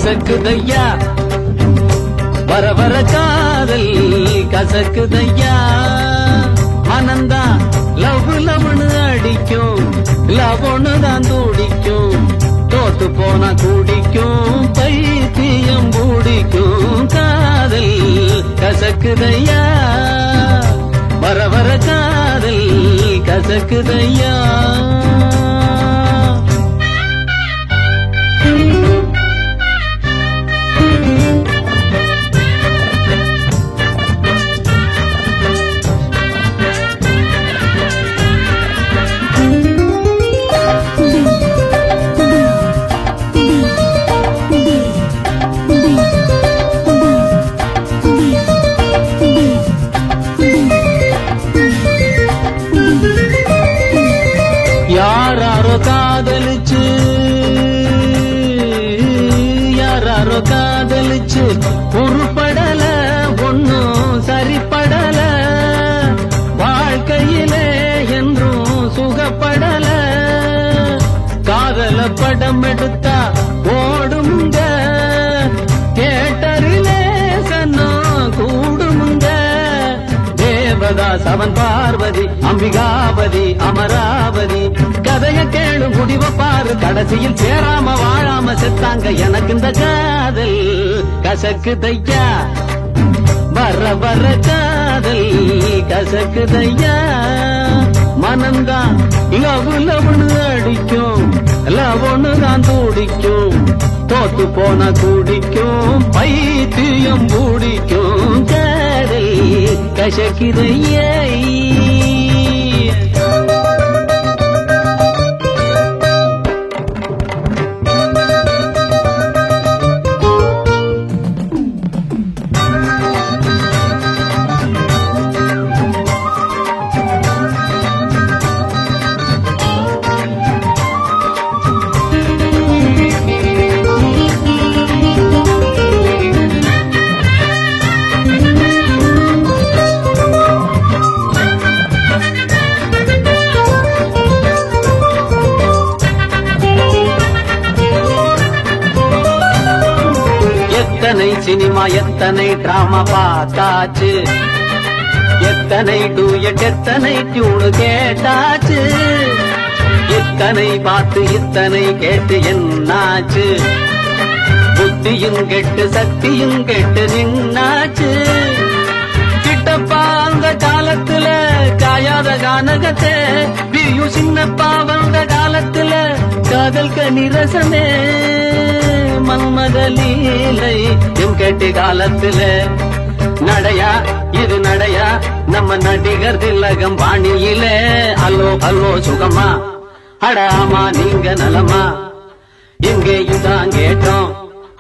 கசக்குதையா வர வர காதல் கசக்குதையா மனந்தா லவ் லவ்னு அடிக்கும் லவ்னு தான் துடிக்கும் தோத்து போனா குடிக்கும் பைத்தியம் பூடிக்கும் காதல் கசக்குதையா வர வர காதல் கசக்குதையா யாராரோ காதலிச்சு யாராரோ காதலிச்சு உருப்படல ஒன்னும் சரிப்படல வாழ்க்கையிலே என்றும் சுகப்படல காதல படம் எடுத்தா ஓடுமுங்க தியேட்டரிலே சன்னம் கூடுமுங்க தேவதாஸ் அவன் பார்வதி அம்பிகாபதி அமராவதி கதைய கேளு முடிவ பாரு கடைசியில் சேராம வாழாம செத்தாங்க எனக்கு இந்த காதல் கசக்குதையா வர வர காதல் கசக்குதையா மனந்தான் லவ் லவ்னு அடிக்கும் லவ்னு தான் துடிக்கும் தோத்து போன குடிக்கும் பைத்தியம் பூடிக்கும் காதல் கசக்குதையா எத்தனை சினிமா எத்தனை டிராமா பார்த்தாச்சு எத்தனை டூயட் எத்தனை டியூனு கேட்டாச்சு இத்தனை பார்த்து இத்தனை கேட்டு என்னாச்சு புத்தியும் கெட்டு சக்தியும் கெட்டு நின்னாச்சு கிட்டப்பா அந்த காலத்துல காயாத கானகத்தை பிரியும் சின்னப்பா வந்த காலத்துல காதல் கனிரசமே மன்மதலீலை எம் கேட்டு காலத்துல நடையா இது நடையா நம்ம நடிகர் திலகம் பாணியில அல்லோ அல்லோ சுகமா அடாமா நீங்க நலமா எங்கேயும் தான் கேட்டோம்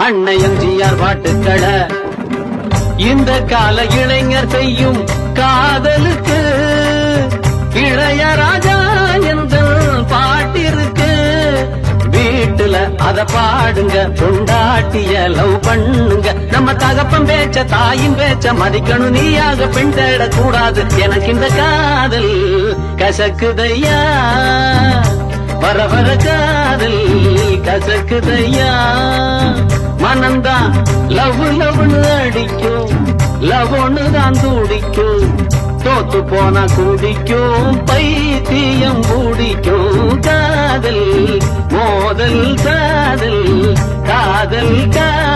அன்னையும் ஜிஆர் பாட்டுக்களை இந்த கால இளைஞர் செய்யும் காதலுக்கு இளையராஜா என்ற பாட்டிருக்கு வீட்டுல அத பாடுங்க பொண்டாட்டிய லவ் பண்ணுங்க நம்ம தகப்பன் பேச்ச தாயின் பேச்ச மதிக்கணும் நீயாக பெண் தேடக்கூடாது எனக்கு இந்த காதல் கசக்குதையா வர வர காதல் கசக்குதையா மனந்தான் லவ் லவ்னு அடிக்கும் லவ்னு தான் துடிக்கும் தோத்து போனா குடிக்கும் பைத்தியம் பூடிக்கும் காதல் மோதல் காதல் காதல் காதல்